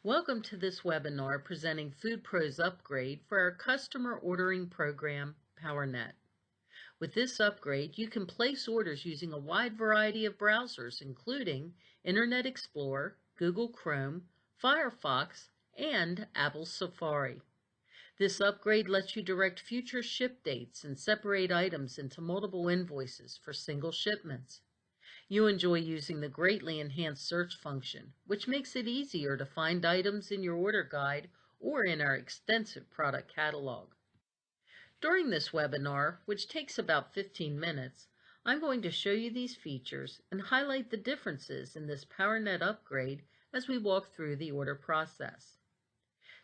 Welcome to this webinar presenting FoodPRO's upgrade for our customer ordering program, PowerNet. With this upgrade, you can place orders using a wide variety of browsers, including Internet Explorer, Google Chrome, Firefox, and Apple Safari. This upgrade lets you direct future ship dates and separate items into multiple invoices for single shipments. You enjoy using the greatly enhanced search function, which makes it easier to find items in your order guide or in our extensive product catalog. During this webinar, which takes about 15 minutes, I'm going to show you these features and highlight the differences in this PowerNet upgrade as we walk through the order process.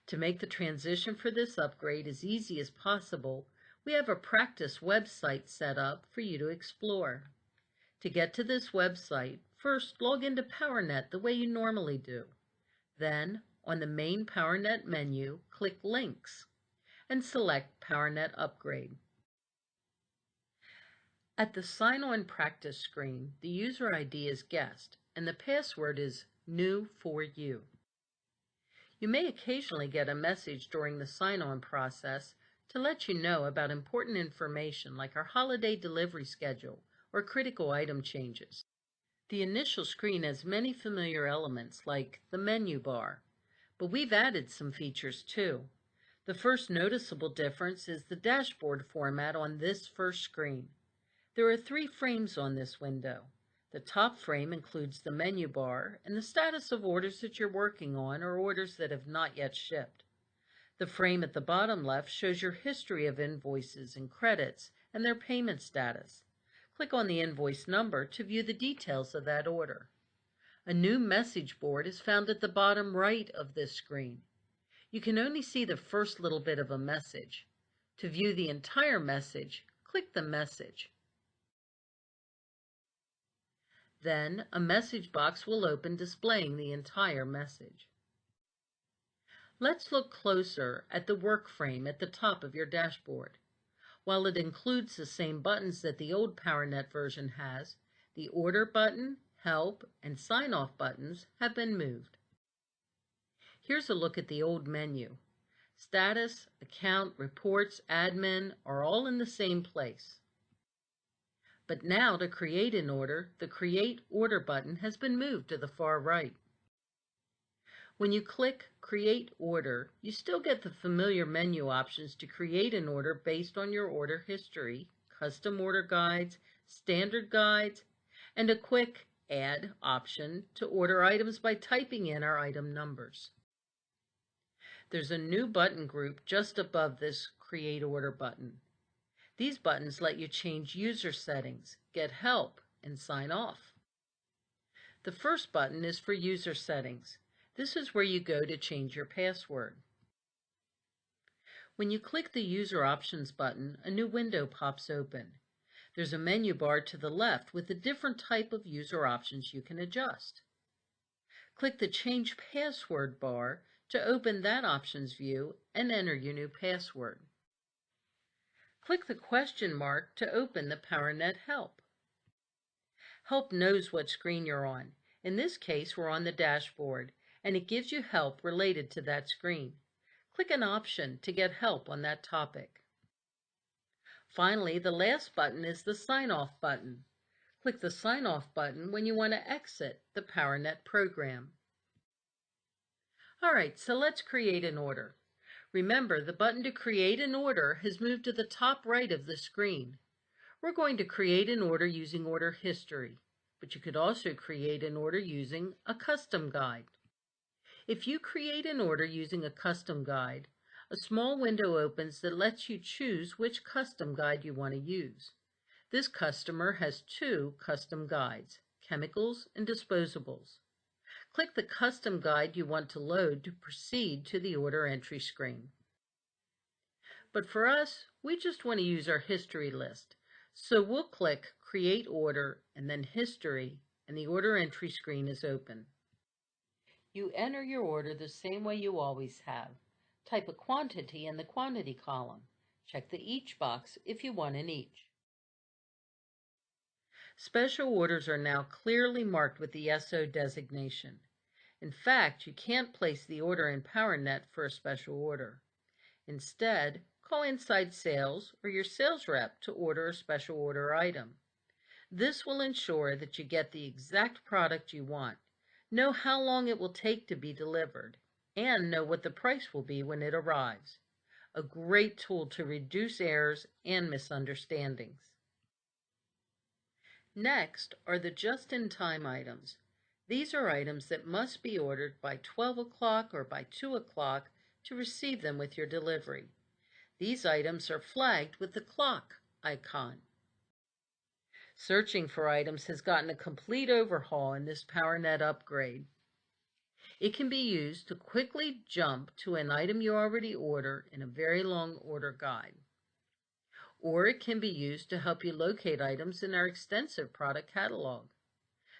To make the transition for this upgrade as easy as possible, we have a practice website set up for you to explore. To get to this website, first log into PowerNet the way you normally do. Then, on the main PowerNet menu, click Links and select PowerNet Upgrade. At the Sign On Practice screen, the user ID is Guest and the password is New for You. You may occasionally get a message during the sign-on process to let you know about important information like our holiday delivery schedule or critical item changes. The initial screen has many familiar elements like the menu bar, but we've added some features too. The first noticeable difference is the dashboard format on this first screen. There are 3 frames on this window. The top frame includes the menu bar and the status of orders that you're working on or orders that have not yet shipped. The frame at the bottom left shows your history of invoices and credits and their payment status. Click on the invoice number to view the details of that order. A new message board is found at the bottom right of this screen. You can only see the first little bit of a message. To view the entire message, click the message. Then, a message box will open displaying the entire message. Let's look closer at the work frame at the top of your dashboard. While it includes the same buttons that the old PowerNet version has, the Order button, Help, and Sign Off buttons have been moved. Here's a look at the old menu. Status, Account, Reports, Admin are all in the same place. But now to create an order, the Create Order button has been moved to the far right. When you click Create Order, you still get the familiar menu options to create an order based on your order history, custom order guides, standard guides, and a quick Add option to order items by typing in our item numbers. There's a new button group just above this Create Order button. These buttons let you change user settings, get help, and sign off. The first button is for user settings. This is where you go to change your password. When you click the User Options button, a new window pops open. There's a menu bar to the left with a different type of user options you can adjust. Click the Change Password bar to open that options view and enter your new password. Click the question mark to open the PowerNet Help. Help knows what screen you're on. In this case, we're on the dashboard, and it gives you help related to that screen. Click an option to get help on that topic. Finally, the last button is the Sign Off button. Click the Sign Off button when you want to exit the PowerNet program. All right, so let's create an order. Remember, the button to create an order has moved to the top right of the screen. We're going to create an order using order history, but you could also create an order using a custom guide. If you create an order using a custom guide, a small window opens that lets you choose which custom guide you want to use. This customer has 2 custom guides, chemicals and disposables. Click the custom guide you want to load to proceed to the order entry screen. But for us, we just want to use our history list, so we'll click Create Order and then History, and the order entry screen is open. You enter your order the same way you always have. Type a quantity in the quantity column. Check the Each box if you want an each. Special orders are now clearly marked with the SO designation. In fact, you can't place the order in PowerNet for a special order. Instead, call inside sales or your sales rep to order a special order item. This will ensure that you get the exact product you want, know how long it will take to be delivered, and know what the price will be when it arrives. A great tool to reduce errors and misunderstandings. Next are the just-in-time items. These are items that must be ordered by 12 o'clock or by 2 o'clock to receive them with your delivery. These items are flagged with the clock icon. Searching for items has gotten a complete overhaul in this PowerNet upgrade. It can be used to quickly jump to an item you already order in a very long order guide. Or it can be used to help you locate items in our extensive product catalog.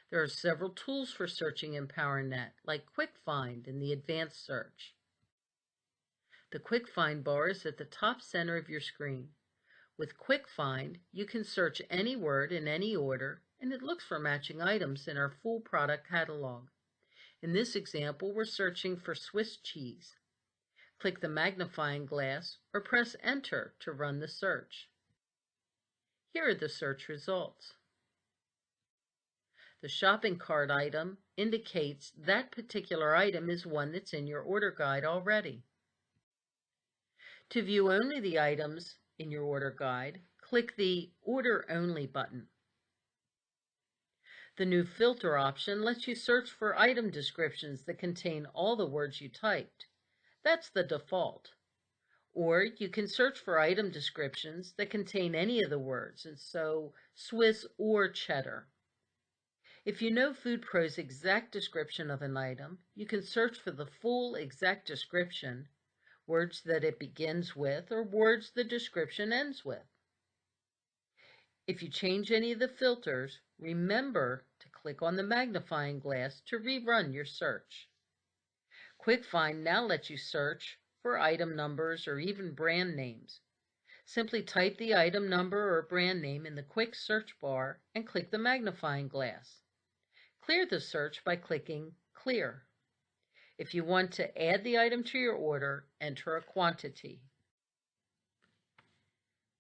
There are several tools for searching in PowerNet, like Quick Find and the Advanced Search. The Quick Find bar is at the top center of your screen. With Quick Find, you can search any word in any order, and it looks for matching items in our full product catalog. In this example, we're searching for Swiss cheese. Click the magnifying glass or press Enter to run the search. Here are the search results. The shopping cart item indicates that particular item is one that's in your order guide already. To view only the items in your order guide, click the Order Only button. The new filter option lets you search for item descriptions that contain all the words you typed. That's the default. Or you can search for item descriptions that contain any of the words, and so Swiss or cheddar. If you know FoodPRO's exact description of an item, you can search for the full exact description, words that it begins with, or words the description ends with. If you change any of the filters, remember to click on the magnifying glass to rerun your search. Quick Find now lets you search for item numbers or even brand names. Simply type the item number or brand name in the quick search bar and click the magnifying glass. Clear the search by clicking Clear. If you want to add the item to your order, enter a quantity.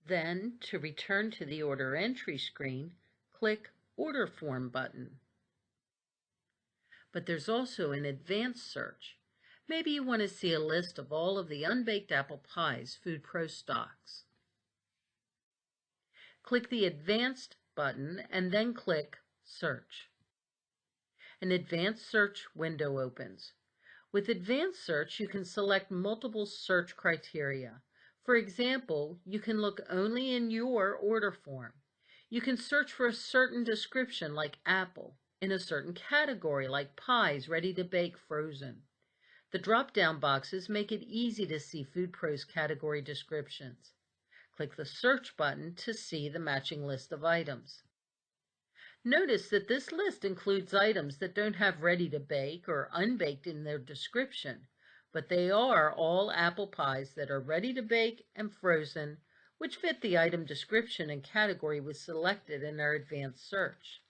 Then, to return to the order entry screen, click Order Form button. But there's also an advanced search. Maybe you want to see a list of all of the unbaked apple pies FoodPRO stocks. Click the Advanced button and then click Search. An advanced search window opens. With advanced search, you can select multiple search criteria. For example, you can look only in your order form. You can search for a certain description like apple, in a certain category like pies ready to bake frozen. The drop-down boxes make it easy to see FoodPRO's category descriptions. Click the Search button to see the matching list of items. Notice that this list includes items that don't have ready to bake or unbaked in their description, but they are all apple pies that are ready to bake and frozen, which fit the item description and category was selected in our advanced search.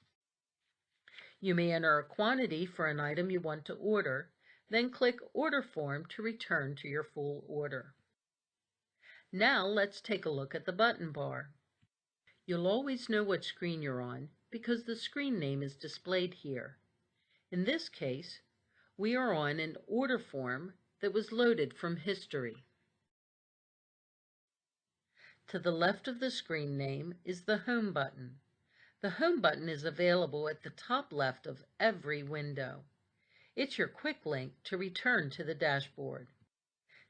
You may enter a quantity for an item you want to order, then click Order Form to return to your full order. Now let's take a look at the button bar. You'll always know what screen you're on because the screen name is displayed here. In this case, we are on an order form that was loaded from history. To the left of the screen name is the Home button. The Home button is available at the top left of every window. It's your quick link to return to the dashboard.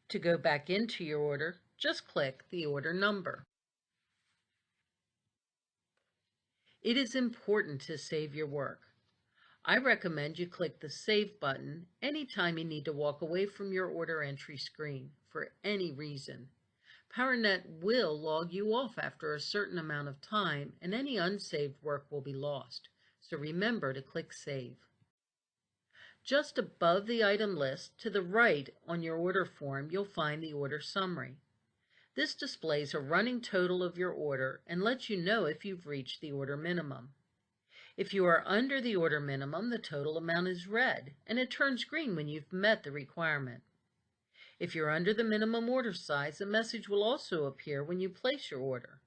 To go back into your order, just click the order number. It is important to save your work. I recommend you click the Save button anytime you need to walk away from your order entry screen for any reason. PowerNet will log you off after a certain amount of time, and any unsaved work will be lost, so remember to click Save. Just above the item list, to the right on your order form, you'll find the order summary. This displays a running total of your order and lets you know if you've reached the order minimum. If you are under the order minimum, the total amount is red, and it turns green when you've met the requirement. If you're under the minimum order size, a message will also appear when you place your order.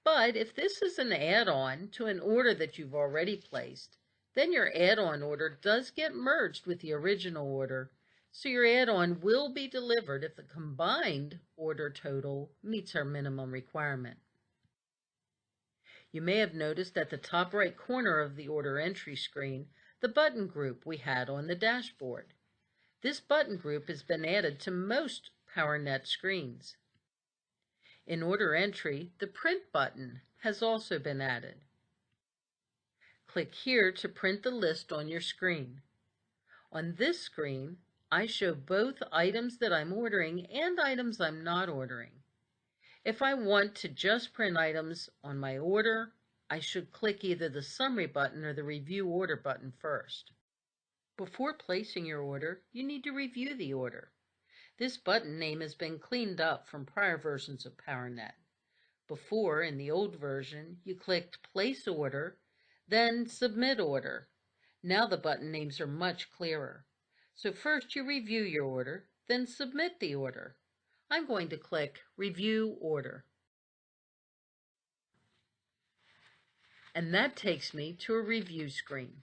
But if this is an add-on to an order that you've already placed, then your add-on order does get merged with the original order, so your add-on will be delivered if the combined order total meets our minimum requirement. You may have noticed at the top right corner of the order entry screen the button group we had on the dashboard. This button group has been added to most PowerNet screens. In order entry, the print button has also been added. Click here to print the list on your screen. On this screen, I show both items that I'm ordering and items I'm not ordering. If I want to just print items on my order, I should click either the Summary button or the Review Order button first. Before placing your order, you need to review the order. This button name has been cleaned up from prior versions of PowerNet. Before, in the old version, you clicked Place Order, then Submit Order. Now the button names are much clearer. So first you review your order, then submit the order. I'm going to click Review Order. And that takes me to a review screen.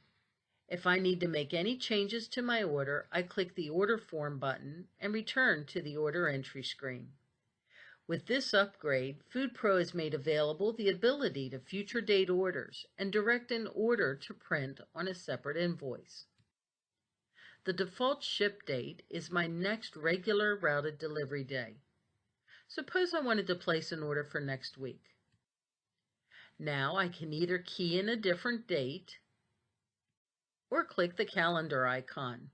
If I need to make any changes to my order, I click the Order Form button and return to the order entry screen. With this upgrade, FoodPRO has made available the ability to future date orders and direct an order to print on a separate invoice. The default ship date is my next regular routed delivery day. Suppose I wanted to place an order for next week. Now I can either key in a different date or click the calendar icon.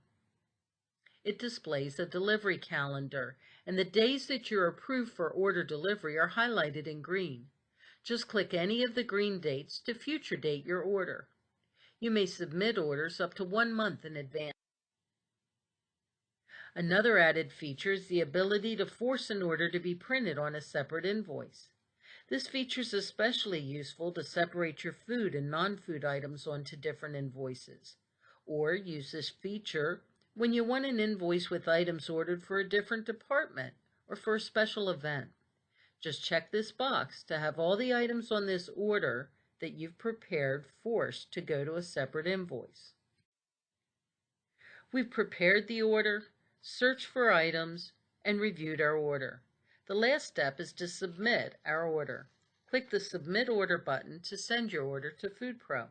It displays a delivery calendar, and the days that you're approved for order delivery are highlighted in green. Just click any of the green dates to future date your order. You may submit orders up to 1 month in advance. Another added feature is the ability to force an order to be printed on a separate invoice. This feature is especially useful to separate your food and non-food items onto different invoices. Or use this feature when you want an invoice with items ordered for a different department or for a special event. Just check this box to have all the items on this order that you've prepared forced to go to a separate invoice. We've prepared the order, searched for items, and reviewed our order. The last step is to submit our order. Click the Submit Order button to send your order to FoodPRO.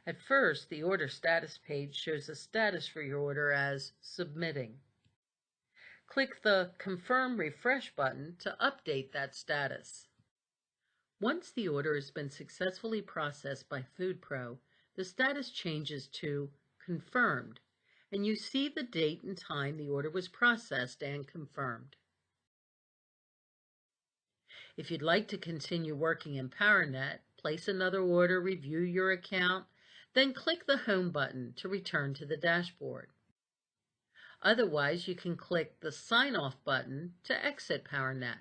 At first, the order status page shows a status for your order as submitting. Click the Confirm Refresh button to update that status. Once the order has been successfully processed by FoodPRO, the status changes to Confirmed, and you see the date and time the order was processed and confirmed. If you'd like to continue working in PowerNet, place another order, review your account, then click the Home button to return to the dashboard. Otherwise, you can click the Sign Off button to exit PowerNet.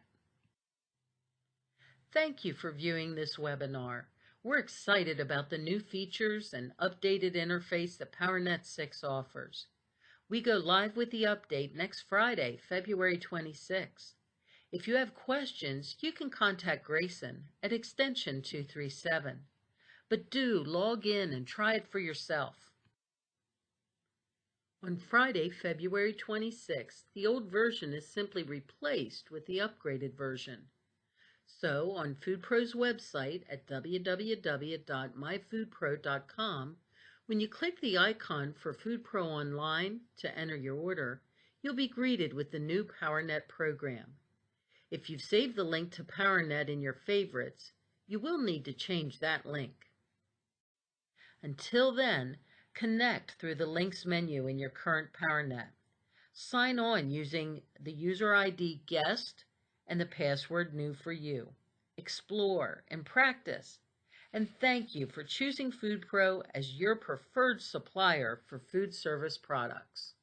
Thank you for viewing this webinar. We're excited about the new features and updated interface that PowerNet 6 offers. We go live with the update next Friday, February 26th. If you have questions, you can contact Grayson at extension 237. But do log in and try it for yourself. On Friday, February 26th, the old version is simply replaced with the upgraded version. So, on FoodPRO's website at www.myfoodpro.com, when you click the icon for FoodPRO Online to enter your order, you'll be greeted with the new PowerNet program. If you've saved the link to PowerNet in your favorites, you will need to change that link. Until then, connect through the Links menu in your current PowerNet. Sign on using the user ID Guest and the password New for You. Explore and practice. And thank you for choosing FoodPRO as your preferred supplier for food service products.